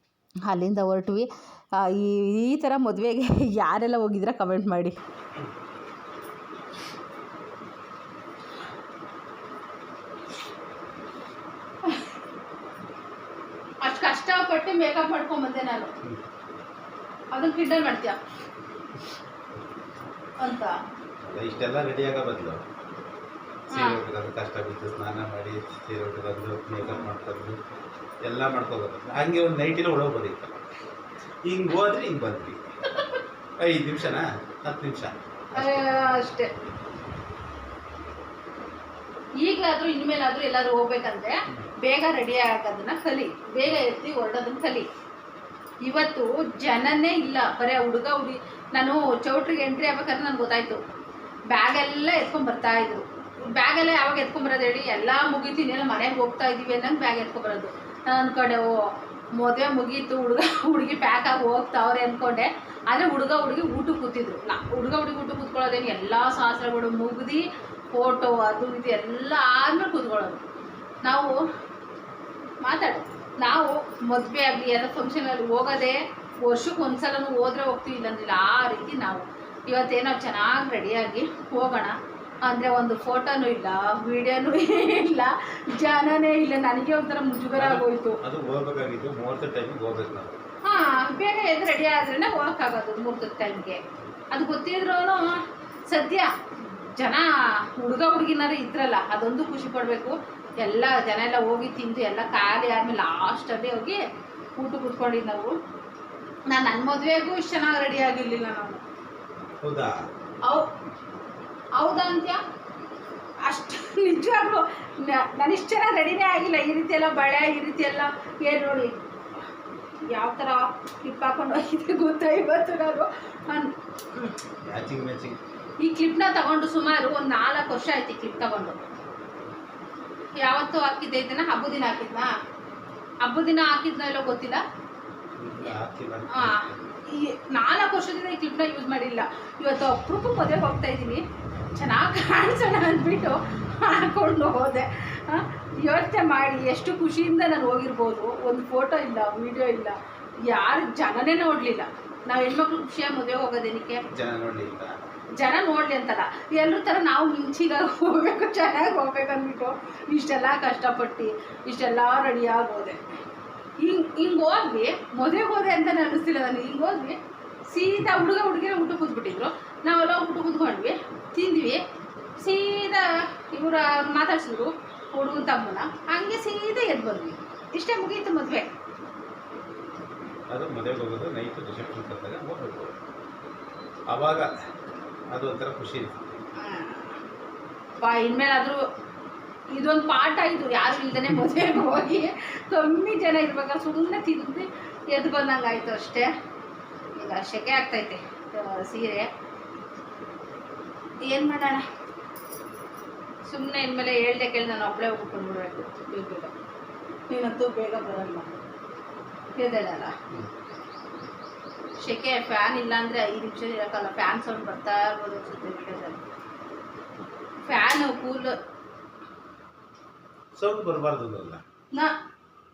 ಅಲ್ಲಿಂದ ಹೊರಟ್ವಿ. ಈ ಥರ ಮದುವೆಗೆ ಯಾರೆಲ್ಲ ಹೋಗಿದ್ರೆ ಕಮೆಂಟ್ ಮಾಡಿ. ಅಷ್ಟು ಕಷ್ಟಪಟ್ಟು ಮೇಕಪ್ ಮಾಡ್ಕೊಂಬಂದೆ ನಾನು, ಅದನ್ನು ಕಿಂಡಲ್ ಮಾಡ್ತೀಯ ಅಂತ. ಇಷ್ಟೆಲ್ಲ ರೆಡಿ ಆಗೋ ಬದಲು ಸೀರೆ ಉಟ್ಕೊಂಡು ಕಷ್ಟ ಬಿದ್ದು ಸ್ನಾನ ಮಾಡಿ ಸೀರೆ ಉಟ್ಕೊಂಡು ಮೇಕಪ್ ಮಾಡ್ಕೊಂಡು ಎಲ್ಲ ಮಾಡ್ಕೋಬೋದು. ಹಂಗೆ ಒಂದು ನೈಟಿನ ಒಳಗೋದಿತ್ತು. ಹಿಂಗೆ ಹೋದ್ರೆ ಹಿಂಗೆ ಬಂದ್ವಿ. 5 ನಿಮಿಷನಾ 10 ನಿಮಿಷ ಅಷ್ಟೇ. ಈಗಲಾದರೂ ಇನ್ಮೇಲಾದರೂ ಎಲ್ಲರೂ ಹೋಗ್ಬೇಕಂದ್ರೆ ಬೇಗ ರೆಡಿ ಆಗೋದನ್ನ ಕಲಿ, ಬೇಗ ಎತ್ತಿ ಹೊರಡೋದನ್ನ ಕಲಿ. ಇವತ್ತು ಜನನೇ ಇಲ್ಲ, ಬರೀ ಹುಡುಗ ಹುಡುಗಿ. ನಾನು ಚೌಟ್ರಿಗೆ ಎಂಟ್ರಿ ಆಗ್ಬೇಕಾದ್ರೆ ನನಗೆ ಗೊತ್ತಾಯ್ತು, ಬ್ಯಾಗೆಲ್ಲ ಎತ್ಕೊಂಡು ಬರ್ತಾಯಿದ್ರು. ಬ್ಯಾಗೆಲ್ಲ ಯಾವಾಗ ಎತ್ಕೊಂಬರೋದು ಹೇಳಿ, ಎಲ್ಲ ಮುಗಿತೀನಿ, ಏನೋ ಮನೆಗೆ ಹೋಗ್ತಾ ಇದ್ದೀವಿ ಅನ್ನಂಗೆ ಬ್ಯಾಗ್ ಎತ್ಕೊಂಬರೋದು. ನಾನು ಅಂದ್ಕೊಂಡೆ ಓ ಮದುವೆ ಮುಗೀತು, ಹುಡುಗಿ ಪ್ಯಾಕ್ ಆಗಿ ಹೋಗ್ತಾವ್ರೆ ಅಂದ್ಕೊಂಡೆ. ಆದರೆ ಹುಡುಗ ಹುಡುಗಿ ಊಟಕ್ಕೆ ಕೂತಿದ್ರು. ಹುಡುಗ ಹುಡುಗಿ ಊಟ ಕೂತ್ಕೊಳ್ಳೋದೇನು, ಎಲ್ಲ ಶಾಸ್ತ್ರಗಳು ಮುಗಿದು ಫೋಟೋ ಅದು ಇದು ಎಲ್ಲ ಆದ್ಮೇಲೆ ಕೂತ್ಕೊಳ್ಳೋದು. ನಾವು ಮದುವೆ ಆಗಲಿ ಎಲ್ಲ ಫಂಕ್ಷನಲ್ಲಿ ಹೋಗೋದೇ ವರ್ಷಕ್ಕೆ ಒಂದ್ಸಲನೂ ಹೋದ್ರೆ ಹೋಗ್ತೀವಿ, ಇಲ್ಲಂದಿಲ್ಲ. ಆ ರೀತಿ ನಾವು ಇವತ್ತೇನೋ ಚೆನ್ನಾಗಿ ರೆಡಿಯಾಗಿ ಹೋಗೋಣ ಅಂದರೆ ಒಂದು ಫೋಟೋನೂ ಇಲ್ಲ, ವಿಡಿಯೋನೂ ಇಲ್ಲ, ಜನನೇ ಇಲ್ಲ. ನನಗೆ ಒಂಥರ ಮುಜುಗರ ಆಗೋಯ್ತು. ಅದು ಹೋಗಬೇಕಾಗಿತ್ತು ಮುಹೂರ್ತ ಟೈಮಿಗೆ ಹೋಗ್ಬೇಕು ನಾವು. ಬೇಗ ಎದ್ದು ರೆಡಿ ಆದ್ರೇ ಹೋಗೋಕ್ಕಾಗೋದು ಮುಹೂರ್ತದ ಟೈಮ್ಗೆ. ಅದು ಗೊತ್ತಿದ್ರೂ ಸದ್ಯ ಜನ ಹುಡುಗ ಹುಡುಗಿನಾರು ಇದ್ರಲ್ಲ, ಅದೊಂದು ಖುಷಿ ಪಡಬೇಕು. ಎಲ್ಲ ಜನ ಎಲ್ಲ ಹೋಗಿ ತಿಂದು ಎಲ್ಲ ಖಾಲಿ ಆದಮೇಲೆ ಲಾಸ್ಟಲ್ಲಿ ಹೋಗಿ ಊಟ ಕೂತ್ಕೊಂಡಿದ್ದು ನಾವು. ನನ್ನ ಮದುವೆಗೂ ಇಷ್ಟು ಚೆನ್ನಾಗಿ ರೆಡಿ ಆಗಿರಲಿಲ್ಲ ನಾನು. ಹೌದಾ ಹೌದಾ ಅಂತ್ಯ? ಅಷ್ಟು ನಿಜವಾಗ್ಲೂ ನಾನು ಇಷ್ಟು ಚೆನ್ನಾಗಿ ರೆಡಿನೇ ಆಗಿಲ್ಲ. ಈ ರೀತಿ ಎಲ್ಲ ಬಳೆ, ಈ ರೀತಿ ಎಲ್ಲ ಏನು ನೋಡಿ ಯಾವ ಥರ ಕ್ಲಿಪ್ ಹಾಕೊಂಡು ಹೋಗಿದೆ ಗೊತ್ತಾ ಇವತ್ತು ನಾನು. ಈ ಕ್ಲಿಪ್ನ ತಗೊಂಡು ಸುಮಾರು ಒಂದು 4 ವರ್ಷ ಆಯ್ತು. ಈ ಕ್ಲಿಪ್ ತಗೊಂಡು ಯಾವತ್ತೂ ಹಾಕಿದ್ದೆ, ಇದನ್ನ ಹಬ್ಬದ ದಿನ ಹಾಕಿದ್ನಾ, ಹಬ್ಬದ ದಿನ ಹಾಕಿದ್ನ ಎಲ್ಲೋ ಗೊತ್ತಿಲ್ಲ. ಈ 4 ವರ್ಷದಿಂದ ಈ ಕ್ಲಿಪ್ನ ಯೂಸ್ ಮಾಡಿಲ್ಲ. ಇವತ್ತು ಅಪರೂಪ ಮದುವೆಗೆ ಹೋಗ್ತಾ ಇದ್ದೀನಿ, ಚೆನ್ನಾಗಿ ಕಾಣಿಸೋಣ ಅಂದ್ಬಿಟ್ಟು ಹಾಕೊಂಡು ಹೋದೆ. ಯೋಚನೆ ಮಾಡಿ ಎಷ್ಟು ಖುಷಿಯಿಂದ ನಾನು ಹೋಗಿರ್ಬೋದು. ಒಂದು ಫೋಟೋ ಇಲ್ಲ, ವಿಡಿಯೋ ಇಲ್ಲ, ಯಾರು ಜನನೇ ನೋಡಲಿಲ್ಲ. ನಾವು ಹೆಣ್ಮಕ್ಳು ಖುಷಿಯಾಗಿ ಮದುವೆ ಹೋಗೋದೇನಕ್ಕೆ, ಜನ ನೋಡಲಿ ಅಂತಲ್ಲ, ಎಲ್ಲರ ಥರ ನಾವು ಮಿಂಚಿಗಾಗಿ ಹೋಗ್ಬೇಕು, ಚೆನ್ನಾಗಿ ಹೋಗ್ಬೇಕು ಅಂದ್ಬಿಟ್ಟು ಇಷ್ಟೆಲ್ಲ ಕಷ್ಟಪಟ್ಟು ಇಷ್ಟೆಲ್ಲ ರೆಡಿಯಾಗಿ ಹೋದೆ. ಹಿಂಗೆ ಹೋದ್ವಿ, ಮದುವೆಗೆ ಹೋದೆ ಅಂತ ಅನ್ನಿಸ್ತಿಲ್ಲ ನನಗೆ. ಹಿಂಗೆ ಹೋದ್ವಿ, ಸೀದಾ ಹುಡುಗ ಹುಡುಗಿನ ಊಟ ಕೂತ್ಬಿಟ್ಟಿದ್ರು. ನಾವೆಲ್ಲ ಊಟ ಕೂತ್ಕೊಂಡ್ವಿ, ತಿಂದ್ವಿ. ಸೀದಾ ಇವ್ರ ಮಾತಾಡ್ಸಿದ್ರು ಹುಡುಗನ ತಮ್ಮನ, ಹಂಗೆ ಸೀದಾ ಎದ್ದು ಬಂದ್ವಿ. ಇಷ್ಟೇ ಮುಗೀತು ಮದುವೆ. ಅದು ಮದುವೆಗೆ ಹೋಗೋದು ನೈಟ್ ರಿಸೆಪ್ಷನ್ ಕರೆದಾಗ ಹೋಗ್ಬೇಕು. ಆವಾಗ ಅದು ಒಂಥರ ಖುಷಿ. ಇನ್ಮೇಲಾದರೂ ಇದೊಂದು ಪಾಠ. ಇದು ಯಾರು ಇಲ್ದೇ ಮದುವೆಗೆ ಹೋಗಿ ಕಮ್ಮಿ ಜನ ಇರ್ಬೇಕಾದ್ರೆ ಸುಮ್ಮನೆ ತಿಂದು ಎದ್ದು ಬಂದಂಗೆ ಆಯಿತು ಅಷ್ಟೇ. ಈಗ ಸೆಕೆ ಆಗ್ತೈತೆ ಸೀರೆ, ಏನು ಮಾಡೋಣ. ಸುಮ್ಮನೆ ಇನ್ಮೇಲೆ ಹೇಳ್ದೆ ಕೇಳಿ ನಾನು ಒಬ್ಬಳೇ ಹೋಗ್ಬಿಟ್ಕೊಂಡ್ಬಿಡ್ಬೇಕು. ಬೇಗ ನೀನಂತೂ ಬೇಗ ಬರಲ್ಲ, ಎದ್ದೇಳಲ್ಲ. ಸೆಕೆ, ಫ್ಯಾನ್ ಇಲ್ಲ ಅಂದರೆ 5 ನಿಮಿಷ ಇರೋಕ್ಕಲ್ಲ. ಫ್ಯಾನ್ ಸೌಂಡ್ ಬರ್ತಾ ಇರ್ಬೋದು ಅನ್ಸುತ್ತೆ ವಿಡಿಯೋದಲ್ಲಿ. ಫ್ಯಾನು ಕೂಲ್ ಸೌಂಡ್ ಬರಬಾರ್ದು,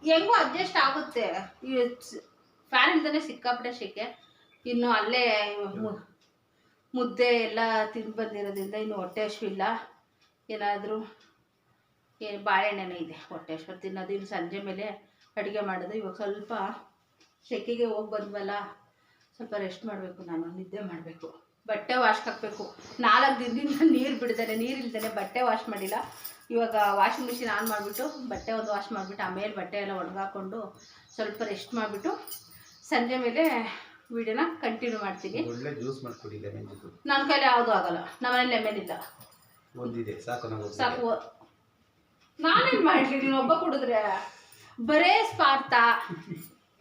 ಹೆಂಗೂ ಅಡ್ಜಸ್ಟ್ ಆಗುತ್ತೆ. ಫ್ಯಾನ್ ಇಲ್ದೇ ಸಿಕ್ಕಾಪಟ್ಟೆ ಶೆಕೆ. ಇನ್ನು ಅಲ್ಲೇ ಮುದ್ದೆ ಎಲ್ಲ ತಿಂದು ಬಂದಿರೋದ್ರಿಂದ ಇನ್ನು ಹೊಟ್ಟೆ ಹಸಿವಿಲ್ಲ. ಏನಾದರೂ ಬಾಳೆಹಣ್ಣೆ ಇದೆ ಹೊಟ್ಟೆ ಹಸಿವು ತಿನ್ನೋದು. ಇನ್ನು ಸಂಜೆ ಮೇಲೆ ಅಡುಗೆ ಮಾಡೋದು. ಇವಾಗ ಸ್ವಲ್ಪ ಶೆಕೆಗೆ ಹೋಗಿ ಬಂದ್ವಲ್ಲ, ಸ್ವಲ್ಪ ರೆಸ್ಟ್ ಮಾಡಬೇಕು, ನಾನು ನಿದ್ದೆ ಮಾಡಬೇಕು. ಬಟ್ಟೆ ವಾಶ್ಗೆ ಹಾಕಬೇಕು. 4 ದಿನದಿಂದ ನೀರು ಬಿಡ್ದೇನೆ, ನೀರಿಲ್ದೇ ಬಟ್ಟೆ ವಾಶ್ ಮಾಡಿಲ್ಲ. ಇವಾಗ ವಾಷಿಂಗ್ ಮಿಷಿನ್ ಆನ್ ಮಾಡಿಬಿಟ್ಟು ಬಟ್ಟೆ ಒಂದು ವಾಶ್ ಮಾಡಿಬಿಟ್ಟು ಆಮೇಲೆ ಬಟ್ಟೆ ಎಲ್ಲ ಒಣಗಾಕೊಂಡು ಸ್ವಲ್ಪ ರೆಸ್ಟ್ ಮಾಡಿಬಿಟ್ಟು ಸಂಜೆ ಮೇಲೆ ವಿಡಿಯೋನ ಕಂಟಿನ್ಯೂ ಮಾಡ್ತೀನಿ. ಒಳ್ಳೆ ಜ್ಯೂಸ್ ಮಾಡ್ಕೊಡಿ ಲೆಮನ್ ಜ್ಯೂಸ್. ನನ್ನ ಕೈಲಿ ಯಾವುದೂ ಆಗಲ್ಲ. ನಮ್ಮನೇಲಿ ಲೆಮನ್ ಇಲ್ಲ. ಒಂದಿದೆ ಸಾಕು. ಸಾಕು. ನಾನೇನು ಮಾಡಲಿ, ನೀನೊಬ್ಬ ಕುಡಿದ್ರೆ ಬರೇ ಸ್ಪಾರ್ಥ.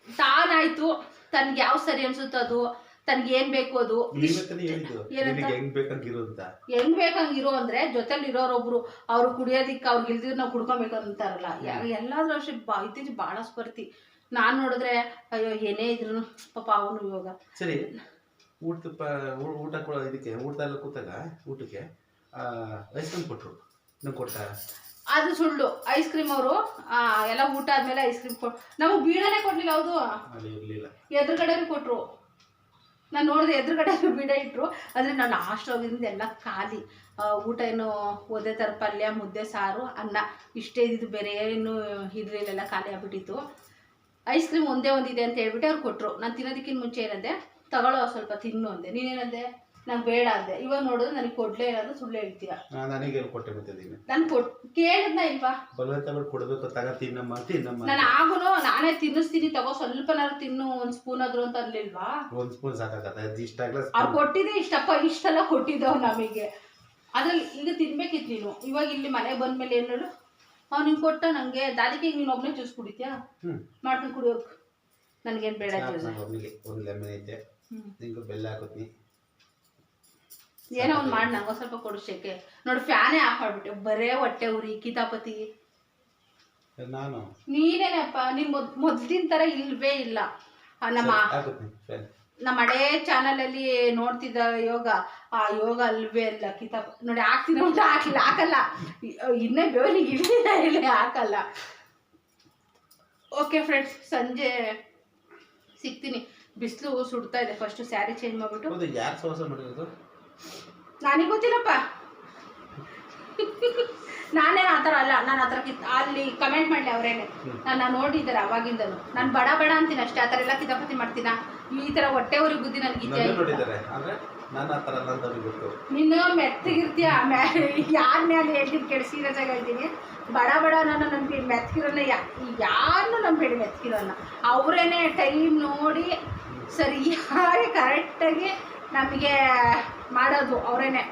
ತಾನಾಯ್ತು ತನ್ಗೆ ಯಾವ ಸರಿ ಅನ್ಸುತ್ತೋ ಅದು, ತನ್ಗೆ ಏನ್ ಬೇಕು ಅದು. ಹೆಂಗ್ ಬೇಕಂಗಿರೋ ಅಂದ್ರೆ ಜೊತೆಲಿ ಇರೋರೊಬ್ರು ಅವ್ರು ಕುಡಿಯೋದಿಕ್ಕೆ ಅವ್ರಿಗೆ ಇಲ್ದಿದ್ರೆ ನಾವು ಕುಡ್ಕೊಬೇಕಂತಾರಲ್ಲ. ಎಲ್ಲಾದ್ರೂ ಅಷ್ಟೇ ಇತ್ತೀಚೆ ಭಾಳ ಸ್ಪರ್ಧಿ. ನಾನು ನೋಡಿದ್ರೆ ಅಯ್ಯೋ ಏನೇ ಇದ್ರು ಪಾಪ ಅವನು ಇವಾಗ ಸರಿ ಊಟ ಕೂಡ ಇದಕ್ಕೆ ಊಟದಲ್ಲ ಕೂತಾಗ ಊಟಕ್ಕೆ ಐಸ್ ಕ್ರೀಮ್ ಕೊಟ್ಟರು. ನಂಗೆ ಕೊಟ್ಟ ಅದು ಸುಳ್ಳು. ಐಸ್ ಕ್ರೀಮ್ ಅವರು ಎಲ್ಲ ಊಟ ಆದ್ಮೇಲೆ ಐಸ್ ಕ್ರೀಮ್ ಕೊಟ್ಟು ನಮಗೆ ಬೀಡನೇ ಕೊಡ್ಲಿಲ್ಲ. ಹೌದು, ಎದುರುಗಡೆನೂ ಕೊಟ್ರು. ನಾನು ನೋಡಿದೆ ಎದುರುಗಡೆ ಬೀಡ ಇಟ್ಟರು. ಅಂದರೆ ನಾನು ಲಾಸ್ಟ್ ಹೋಗಿದ್ದರಿಂದ ಎಲ್ಲ ಖಾಲಿ. ಊಟ ಏನು ಒದೆ ಥರ ಪಲ್ಯ, ಮುದ್ದೆ, ಸಾರು, ಅನ್ನ ಇಷ್ಟೇ ಇದ್ದಿದ್ದು. ಬೇರೆ ಏನು ಇದ್ರಲ್ಲೆಲ್ಲ ಖಾಲಿ ಆಗ್ಬಿಟ್ಟಿತ್ತು. ಐಸ್ ಕ್ರೀಮ್ ಒಂದೇ ಒಂದಿದೆ ಅಂತ ಹೇಳ್ಬಿಟ್ಟು ಅವ್ರು ಕೊಟ್ಟರು. ನಾನು ತಿನ್ನೋದಕ್ಕಿಂತ ಮುಂಚೆ ಏನಂದೆ, ತಗೊಳ್ಳೋ ಸ್ವಲ್ಪ ತಿನ್ನು ಅಂದೆ. ನೀನೇನಂದೆ, ನಂಗೆ ಬೇಡ ಅಂದೆ. ಇವಾಗ ನೋಡಿದ್ರೆ ನನಗೆ ಕೊಡ್ಲೇ ಇರೋದು ಸುಳ್ಳು ಹೇಳ್ತೀಯ. ನನಗೆ ಕೊಟ್ಟೆ ಮತ್ತೆ ನಾನು ಕೇಳಿದ್ನ ಇಲ್ವಾ? ಕೊಡಬೇಕು, ತಿನ್ನಮ್ಮ. ನಾನು ಆಗುನು ನಾನೇ ತಿನ್ನಿಸ್ತೀನಿ, ತಗೋ ಸ್ವಲ್ಪನಾದ್ರು ತಿನ್ನು, ಒಂದು ಸ್ಪೂನ್ ಆದ್ರು ಅಂತ ಅನ್ಲಿಲ್ವಾ? ಒಂದು ಸ್ಪೂನ್ ಸಾಕಾಗತ್ತೆ. ಅವ್ರು ಕೊಟ್ಟಿದ್ದೆ ಇಷ್ಟೆಲ್ಲ ಕೊಟ್ಟಿದ್ದವು ನಮಗೆ. ಅದ್ರಲ್ಲಿ ಈಗ ತಿನ್ಬೇಕಿತ್ತು ನೀನು. ಇವಾಗ ಇಲ್ಲಿ ಮನೆಗೆ ಬಂದ್ಮೇಲೆ ಏನು ಹೇಳು, ನಿಂಗೆ ಕೊಟ್ಟ ನನಗೆ ದಾದಿಗೆ ನೀನು ಒಬ್ಬನೇ ಜ್ಯೂಸ್ ಕುಡಿತ್ಯಾ? ಮಾಡ್ಕೊಂಡು ಕುಡಿಯೋಕೆ ನನಗೇನು ಬೇಡ ಜ್ಯೂಸ್. ಒಂದು ಲೆಮನ್ ಐತೆ, ನಿಂಗೆ ಬೆಲ್ಲ ಹಾಕೋತೀನಿ. ಏನೋ ಒಂದು ಮಾಡಿ ನಂಗೆ ಸ್ವಲ್ಪ ಕೊಡು. ಶೆಕೆ ನೋಡಿ, ಫ್ಯಾನೇ ಆಫ್ ಮಾಡ್ಬಿಟ್ಟೆ. ಬರೇ ಹೊಟ್ಟೆ ಉರಿ ಕಿತಾಪತಿ. ನಾನು ನೀನೇನಪ್ಪ, ನೀನ್ ಮೊದ್ಲಿನ ತರ ಇಲ್ವೇ ಇಲ್ಲ. ನಮ್ಮ ಹಳೇ ಚಾನಲಲ್ಲಿ ನೋಡ್ತಿದ್ದ ಯೋಗ, ಆ ಯೋಗ ಅಲ್ವೇ ಅಲ್ಲ. ಕಿತಾಪ ನೋಡಿ ಹಾಕ್ತೀನಿ ಅಂತ ಹಾಕಲ್ಲ. ಇನ್ನೇ ಬೇವನಿಗೆ ಇಲ್ಲ ಹಾಕಲ್ಲ. ಓಕೆ ಫ್ರೆಂಡ್ಸ್, ಸಂಜೆ ಸಿಗ್ತೀನಿ. ಬಿಸಿಲು ಸುಡ್ತಾ ಇದೆ. ಫಸ್ಟ್ ಸ್ಯಾರಿ ಚೇಂಜ್ ಮಾಡ್ಬಿಟ್ಟು. ಯಾರು ಸೋಸ ಮಾಡಿರೋದು ನನಗೆ ಗೊತ್ತಿಲ್ಲಪ್ಪ. ನಾನೇನು ಆ ಥರ ಅಲ್ಲ. ನಾನು ಆ ಥರ ಅಲ್ಲಿ ಕಮೆಂಟ್ ಮಾಡಲಿ ಅವರೇನೆ. ನಾನು ನೋಡಿದ್ದಾರೆ ಅವಾಗಿಂದನು. ನಾನು ಬಡ ಅಂತೀನಿ ಅಷ್ಟೇ. ಆ ಥರ ಎಲ್ಲ ಕಿತಾಪತಿ ಮಾಡ್ತೀನ. ಈ ಥರ ಹೊಟ್ಟೆ ಊರಿಗೆ ಬುದ್ಧಿ ನನಗೆ ನೀನು ಮೆತ್ತಗಿರ್ತೀಯ. ಯಾರ ಮೇಲೆ ಹೇಳ್ತೀನಿ ಕೇಳಿ, ಸೀರಿಯಸ್ ಆಗಿ ಹೇಳ್ತೀನಿ. ಬಡ ನಾನು ನಂಬಿ ಮೆತ್ತಗಿರೋನ್ನ ಯಾರನ್ನೂ ನಂಬೇಡಿ. ಮೆತ್ತಗಿರೋನ್ನ ಅವರೇನೆ ಟೈಮ್ ನೋಡಿ ಸರಿಯಾಗಿ ಕರೆಕ್ಟಾಗಿ ನಮಗೆ ಮಾಡೋದು ಅವರೇನೆ.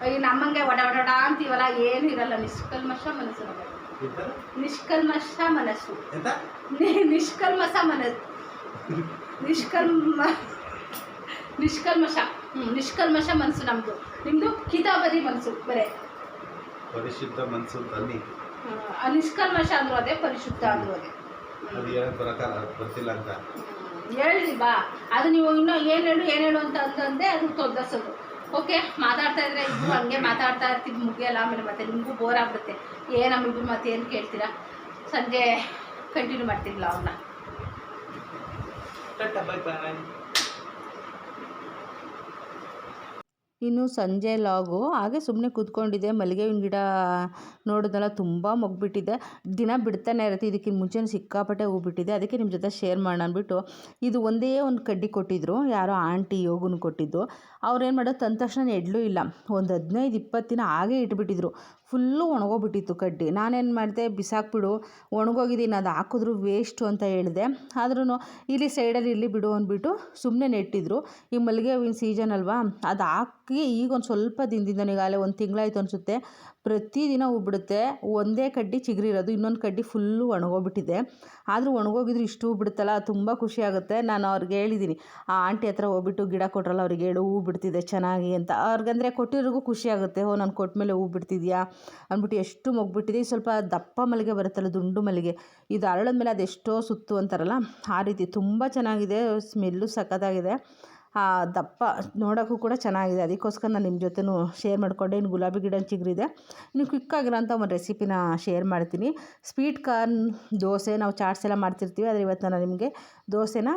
ಈ ನಮ್ಮಂಗೆ ಒಡ ಅಂತೀವಲ್ಲ, ಏನು ಇರಲ್ಲ. ನಿಷ್ಕಲ್ಮಶ ಮನಸ್ಸು ನಮಗೆ. ನಿಷ್ಕಲ್ಮಶ ಮನಸ್ಸು, ನಿಷ್ಕಲ್ಮಶ ಮನಸ್ಸು, ನಿಷ್ಕಲ್ಮಶ ಮನಸ್ಸು ನಮ್ದು. ನಿಮ್ದು ಕಿತಾಬದಿ ಮನಸ್ಸು, ಬರೇ ಪರಿಶುದ್ಧ ಮನಸ್ಸು. ನಿಷ್ಕಲ್ಮಶ ಅಂದ್ರು ಅದೇ, ಪರಿಶುದ್ಧ ಅಂದ್ರು ಅದೇ. ಗೊತ್ತಿಲ್ಲ ಅಂತ ಹೇಳಿ ಬಾ. ಅದು ನೀವು ಇನ್ನೂ ಏನು ಹೇಳು ಅಂತ ಅಂದೆ ಅದು ತೊಂದರ್ಸೋದು. ಓಕೆ, ಮಾತಾಡ್ತಾ ಇದ್ರೆ ಇಬ್ಬರು ಹಂಗೆ ಮಾತಾಡ್ತಾ ಇರ್ತೀವಿ, ಮುಗಿಯಲ್ಲ. ಆಮೇಲೆ ಮತ್ತೆ ನಿಮಗೂ ಬೋರ್ ಆಗ್ಬಿಡುತ್ತೆ. ನಮ್ಮಿಬ್ರು ಮತ್ತೆ ಏನು ಕೇಳ್ತೀರಾ? ಸಂಜೆ ಕಂಟಿನ್ಯೂ ಮಾಡ್ತೀನಿಲ್ಲ ಅವ್ರನ್ನ. ಇನ್ನು ಸಂಜೆ ಲಾಗು ಹಾಗೆ ಸುಮ್ಮನೆ ಕೂತ್ಕೊಂಡಿದ್ದೆ. ಮಲ್ಲಿಗೆ ಹೂವಿನ ಗಿಡ ನೋಡಿದ್ನಲ್ಲ, ತುಂಬ ಮೊಗ್ಬಿಟ್ಟಿದೆ. ದಿನ ಬಿಡ್ತಾನೆ ಇರುತ್ತೆ. ಇದಕ್ಕೆ ಮುಂಚೆ ಸಿಕ್ಕಾಪಟ್ಟೆ ಹೂ ಬಿಟ್ಟಿದೆ. ಅದಕ್ಕೆ ನಿಮ್ಮ ಜೊತೆ ಶೇರ್ ಮಾಡೋಣ ಅಂದ್ಬಿಟ್ಟು ಇದು ಒಂದೇ ಒಂದು ಕಡ್ಡಿ ಕೊಟ್ಟಿದ್ರು. ಯಾರೋ ಆಂಟಿ ಯೋಗನ ಕೊಟ್ಟಿದ್ದು. ಅವ್ರೇನು ಮಾಡೋದು, ತಂದ ತಕ್ಷಣ ಎಡ್ಲೂ ಇಲ್ಲ. ಒಂದು 15-20 ದಿನ ಹಾಗೆ ಇಟ್ಬಿಟ್ಟಿದ್ರು. ಫುಲ್ಲು ಒಣಗೋಗ್ಬಿಟ್ಟಿತ್ತು ಕಡ್ಡಿ. ನಾನೇನು ಮಾಡಿದೆ, ಬಿಸಾಕ್ಬಿಡು, ಒಣಗೋಗಿದ್ದೀನಿ, ಅದು ಹಾಕಿದ್ರು ವೇಸ್ಟು ಅಂತ ಹೇಳಿದೆ. ಆದ್ರೂ ಇಲ್ಲಿ ಸೈಡಲ್ಲಿ ಇಲ್ಲಿ ಬಿಡು ಅಂದ್ಬಿಟ್ಟು ಸುಮ್ಮನೆ ನೆಟ್ಟಿದ್ರು. ಈ ಮಲ್ಲಿಗೆ ಹೂವಿನ ಸೀಸನ್ ಅಲ್ವಾ, ಅದು ಹಾಕಿ ಈಗ ಒಂದು ಸ್ವಲ್ಪ ದಿನದಿಂದ, ಈಗಾಗಲೇ 1 ತಿಂಗಳಾಯ್ತು ಅನಿಸುತ್ತೆ, ಪ್ರತಿದಿನ ಹೂ ಬಿಡುತ್ತೆ. ಒಂದೇ ಕಡ್ಡಿ ಚಿಗುರಿರೋದು, ಇನ್ನೊಂದು ಕಡ್ಡಿ ಫುಲ್ಲು ಒಣಗೋಗ್ಬಿಟ್ಟಿದೆ. ಆದರೂ ಒಣಗೋಗಿದ್ರು ಇಷ್ಟು ಹೂ ಬಿಡುತ್ತಲ್ಲ, ತುಂಬ ಖುಷಿ ಆಗುತ್ತೆ. ನಾನು ಅವ್ರಿಗೆ ಹೇಳಿದ್ದೀನಿ, ಆ ಆಂಟಿ ಹತ್ರ ಹೋಗ್ಬಿಟ್ಟು ಗಿಡ ಕೊಟ್ರಲ್ಲ ಅವ್ರಿಗೆ ಹೇಳು, ಹೂ ಬಿಡ್ತಿದೆ ಚೆನ್ನಾಗಿ ಅಂತ. ಅವ್ರಿಗಂದರೆ ಕೊಟ್ಟಿರೋರಿಗೂ ಖುಷಿ ಆಗುತ್ತೆ. ನಾನು ಕೊಟ್ಟಮೇಲೆ ಹೂ ಬಿಡ್ತಿದ್ಯಾ ಅಂದ್ಬಿಟ್ಟು. ಎಷ್ಟು ಮೊಗ್ಬಿಟ್ಟಿದೆ. ಸ್ವಲ್ಪ ದಪ್ಪ ಮಲ್ಲಿಗೆ ಬರುತ್ತಲ್ಲ, ದುಂಡು ಮಲ್ಲಿಗೆ, ಇದು ಅರಳಿದ್ಮೇಲೆ ಅದೆಷ್ಟೋ ಸುತ್ತು ಅಂತಾರಲ್ಲ, ಆ ರೀತಿ ತುಂಬ ಚೆನ್ನಾಗಿದೆ. ಸ್ಮೆಲ್ಲು ಸಖತ್ತಾಗಿದೆ. ದಪ್ಪ ನೋಡೋಕ್ಕೂ ಕೂಡ ಚೆನ್ನಾಗಿದೆ. ಅದಕ್ಕೋಸ್ಕರ ನಾನು ನಿಮ್ಮ ಜೊತೆನೂ ಶೇರ್ ಮಾಡಿಕೊಂಡೆ. ಇನ್ನು ಗುಲಾಬಿ ಗಿಡ ಚಿಗುರಿದೆ. ಇನ್ನು ಕ್ವಿಕ್ಕಾಗಿರೋಂಥ ಒಂದು ರೆಸಿಪಿನ ಶೇರ್ ಮಾಡ್ತೀನಿ. ಸ್ವೀಟ್ ಕಾರ್ನ್ ದೋಸೆ ನಾವು ಚಾಟ್ಸ್ ಎಲ್ಲ ಮಾಡ್ತಿರ್ತೀವಿ, ಆದರೆ ಇವತ್ತು ನಾನು ನಿಮಗೆ ದೋಸೆನ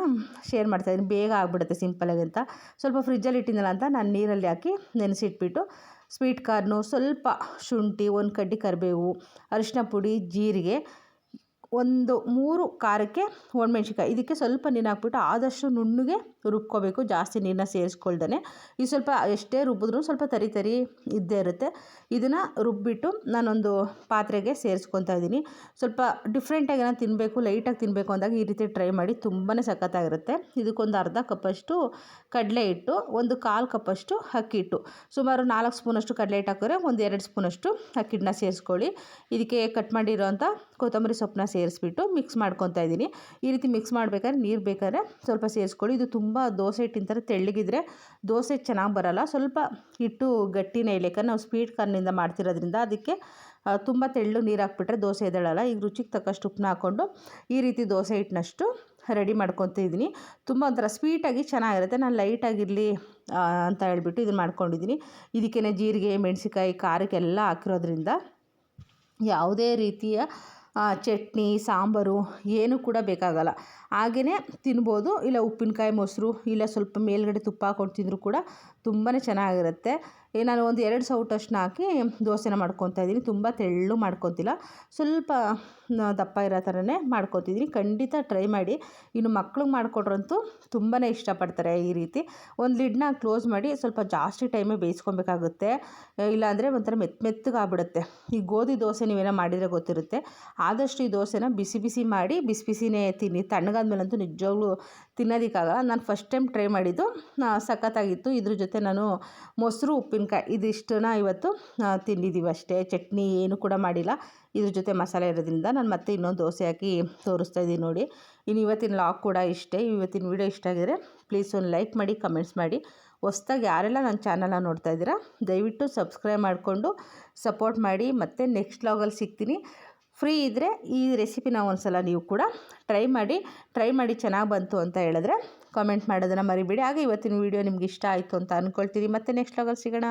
ಶೇರ್ ಮಾಡ್ತಾಯಿದ್ದೀನಿ. ಬೇಗ ಆಗಿಬಿಡುತ್ತೆ ಸಿಂಪಲಾಗಿ ಅಂತ. ಸ್ವಲ್ಪ ಫ್ರಿಜ್ಜಲ್ಲಿ ಇಟ್ಟಿದ್ದಲ್ಲ ಅಂತ ನಾನು ನೀರಲ್ಲಿ ಹಾಕಿ ನೆನೆಸಿಟ್ಬಿಟ್ಟು ಸ್ವೀಟ್ ಕಾರ್ನು, ಸ್ವಲ್ಪ ಶುಂಠಿ, ಒಂದು ಕಡ್ಡಿ ಕರಿಬೇವು, ಅರಿಶಿನ ಪುಡಿ, ಜೀರಿಗೆ, ಒಂದು 3 ಖಾರಕ್ಕೆ ಒಣಮೆಣ್ಸಿನ್ಕಾಯಿ, ಇದಕ್ಕೆ ಸ್ವಲ್ಪ ನೀರು ಹಾಕ್ಬಿಟ್ಟು ಆದಷ್ಟು ನುಣ್ಣಗೆ ರುಬ್ಕೋಬೇಕು, ಜಾಸ್ತಿ ನೀರನ್ನ ಸೇರಿಸ್ಕೊಳ್ದೇ. ಇದು ಸ್ವಲ್ಪ ಎಷ್ಟೇ ರುಬ್ಬಿದ್ರೂ ಸ್ವಲ್ಪ ತರಿ ತರಿ ಇದ್ದೇ ಇರುತ್ತೆ. ಇದನ್ನು ರುಬ್ಬಿಟ್ಟು ನಾನೊಂದು ಪಾತ್ರೆಗೆ ಸೇರಿಸ್ಕೊತಾ ಇದ್ದೀನಿ. ಸ್ವಲ್ಪ ಡಿಫ್ರೆಂಟಾಗಿ ಏನೋ ತಿನ್ನಬೇಕು, ಲೈಟಾಗಿ ತಿನ್ನಬೇಕು ಅಂದಾಗ ಈ ರೀತಿ ಟ್ರೈ ಮಾಡಿ, ತುಂಬಾ ಸಖತ್ತಾಗಿರುತ್ತೆ. ಇದಕ್ಕೊಂದು ಅರ್ಧ ಕಪ್ಪಷ್ಟು ಕಡಲೆ ಹಿಟ್ಟು, ಒಂದು 1/4 ಕಪ್ಪಷ್ಟು ಅಕ್ಕಿ ಹಿಟ್ಟು, ಸುಮಾರು 4 ಸ್ಪೂನಷ್ಟು ಕಡಲೆ ಹಿಟ್ಟು ಹಾಕಿದ್ರೆ ಒಂದು 2 ಸ್ಪೂನಷ್ಟು ಅಕ್ಕಿ ಹಿಟ್ಟನ್ನ ಸೇರಿಸ್ಕೊಳ್ಳಿ. ಇದಕ್ಕೆ ಕಟ್ ಮಾಡಿರೋಂಥ ಕೊತ್ತಂಬರಿ ಸೊಪ್ಪನ್ನ ಸೇರಿಸ್ಬಿಟ್ಟು ಮಿಕ್ಸ್ ಮಾಡ್ಕೊತಾ ಇದ್ದೀನಿ. ಈ ರೀತಿ ಮಿಕ್ಸ್ ಮಾಡಬೇಕಾದ್ರೆ ನೀರು ಬೇಕಾದ್ರೆ ಸ್ವಲ್ಪ ಸೇರಿಸ್ಕೊಳ್ಳಿ. ಇದು ತುಂಬ ದೋಸೆ ಹಿಟ್ಟಿನ ಥರ ತೆಳ್ಳಗಿದ್ರೆ ದೋಸೆ ಚೆನ್ನಾಗಿ ಬರೋಲ್ಲ. ಸ್ವಲ್ಪ ಹಿಟ್ಟು ಗಟ್ಟಿನೇ ಇಲ್ಲ, ಯಾಕಂದ್ರೆ ನಾವು ಸ್ವೀಟ್ ಕಾರ್ನಿಂದ ಮಾಡ್ತಿರೋದ್ರಿಂದ ಅದಕ್ಕೆ ತುಂಬ ತೆಳ್ಳು ನೀರು ಹಾಕ್ಬಿಟ್ರೆ ದೋಸೆ ಎದ್ದೇಳಲ್ಲ. ಈಗ ರುಚಿಗೆ ತಕ್ಕಷ್ಟು ಉಪ್ಪನ್ನ ಹಾಕ್ಕೊಂಡು ಈ ರೀತಿ ದೋಸೆ ಹಿಟ್ಟನಷ್ಟು ರೆಡಿ ಮಾಡ್ಕೊತಿದ್ದೀನಿ. ತುಂಬ ಒಂಥರ ಸ್ವೀಟಾಗಿ ಚೆನ್ನಾಗಿರುತ್ತೆ. ನಾನು ಲೈಟಾಗಿರಲಿ ಅಂತ ಹೇಳ್ಬಿಟ್ಟು ಇದನ್ನು ಮಾಡ್ಕೊಂಡಿದ್ದೀನಿ. ಇದಕ್ಕೇ ಜೀರಿಗೆ, ಮೆಣಸಿನ್ಕಾಯಿ, ಖಾರಕ್ಕೆಲ್ಲ ಹಾಕಿರೋದ್ರಿಂದ ಯಾವುದೇ ರೀತಿಯ ಚಟ್ನಿ, ಸಾಂಬಾರು ಏನೂ ಕೂಡ ಬೇಕಾಗಲ್ಲ. ಹಾಗೆಯೇ ತಿನ್ಬೋದು. ಇಲ್ಲ ಉಪ್ಪಿನಕಾಯಿ, ಮೊಸರು, ಇಲ್ಲ ಸ್ವಲ್ಪ ಮೇಲ್ಗಡೆ ತುಪ್ಪ ಹಾಕ್ಕೊಂಡು ತಿಂದರೂ ಕೂಡ ತುಂಬಾ ಚೆನ್ನಾಗಿರುತ್ತೆ. ನಾನು ಒಂದು 2 ಸೌಟಷ್ಟನ್ನ ಹಾಕಿ ದೋಸೆನ ಮಾಡ್ಕೊತಾ ಇದ್ದೀನಿ. ತುಂಬ ತೆಳ್ಳು ಮಾಡ್ಕೊತಿಲ್ಲ, ಸ್ವಲ್ಪ ದಪ್ಪ ಇರೋ ಥರನೇ ಮಾಡ್ಕೊತಿದ್ದೀನಿ. ಖಂಡಿತ ಟ್ರೈ ಮಾಡಿ. ಇನ್ನು ಮಕ್ಳಿಗೆ ಮಾಡಿಕೊಟ್ರಂತೂ ತುಂಬಾ ಇಷ್ಟಪಡ್ತಾರೆ. ಈ ರೀತಿ ಒಂದು ಲಿಡ್ನ ಕ್ಲೋಸ್ ಮಾಡಿ ಸ್ವಲ್ಪ ಜಾಸ್ತಿ ಟೈಮೇ ಬೇಯಿಸ್ಕೊಬೇಕಾಗುತ್ತೆ, ಇಲ್ಲಾಂದರೆ ಒಂಥರ ಮೆತ್ತಗೆ ಆಗ್ಬಿಡುತ್ತೆ. ಈ ಗೋಧಿ ದೋಸೆ ನೀವೇನೋ ಮಾಡಿದರೆ ಗೊತ್ತಿರುತ್ತೆ. ಆದಷ್ಟು ಈ ದೋಸೆನ ಬಿಸಿ ಬಿಸಿ ಮಾಡಿ ಬಿಸಿನೇ ತಿನ್ನಿ. ತಣ್ಣಗಾದ್ಮೇಲಂತೂ ನಿಜವಾಗ್ಲೂ ತಿನ್ನೋದಕ್ಕಾಗಲ್ಲ. ನಾನು ಫಸ್ಟ್ ಟೈಮ್ ಟ್ರೈ ಮಾಡಿದ್ದು ಸಖತ್ತಾಗಿತ್ತು. ಇದ್ರ ಜೊತೆ ನಾನು ಮೊಸರು, ಉಪ್ಪಿನಕಾಯಿ ಇದಿಷ್ಟನ್ನ ಇವತ್ತು ತಿಂದಿದ್ದೀವಿ ಅಷ್ಟೇ. ಚಟ್ನಿ ಏನು ಕೂಡ ಮಾಡಿಲ್ಲ. ಇದ್ರ ಜೊತೆ ಮಸಾಲೆ ಇರೋದ್ರಿಂದ ನಾನು ಮತ್ತೆ ಇನ್ನೊಂದು ದೋಸೆ ಹಾಕಿ ತೋರಿಸ್ತಾ ಇದ್ದೀನಿ ನೋಡಿ. ಇನ್ನು ಇವತ್ತಿನ ಲಾಗ್ ಕೂಡ ಇಷ್ಟೇ. ಇವತ್ತಿನ ವಿಡಿಯೋ ಇಷ್ಟ ಆಗಿದ್ರೆ ಪ್ಲೀಸ್ ಒಂದು ಲೈಕ್ ಮಾಡಿ, ಕಮೆಂಟ್ಸ್ ಮಾಡಿ. ಹೊಸ್ದಾಗಿ ಯಾರೆಲ್ಲ ನನ್ನ ಚಾನಲ್ನ ನೋಡ್ತಾ ಇದ್ದೀರಾ ದಯವಿಟ್ಟು ಸಬ್ಸ್ಕ್ರೈಬ್ ಮಾಡಿಕೊಂಡು ಸಪೋರ್ಟ್ ಮಾಡಿ. ಮತ್ತು ನೆಕ್ಸ್ಟ್ ಲಾಗಲ್ಲಿ ಸಿಗ್ತೀನಿ. ಫ್ರೀ ಇದ್ದರೆ ಈ ರೆಸಿಪಿನ ಒಂದ್ಸಲ ನೀವು ಕೂಡ ಟ್ರೈ ಮಾಡಿ ಚೆನ್ನಾಗಿ ಬಂತು ಅಂತ ಹೇಳಿದ್ರೆ ಕಾಮೆಂಟ್ ಮಾಡೋದನ್ನು ಮರಿಬೇಡಿ. ಹಾಗೆ ಇವತ್ತಿನ ವಿಡಿಯೋ ನಿಮ್ಗೆ ಇಷ್ಟ ಆಯಿತು ಅಂತ ಅಂದ್ಕೊಳ್ತೀನಿ. ಮತ್ತೆ ನೆಕ್ಸ್ಟ್ ಲಾಗಲ್ಲಿ ಸಿಗೋಣ.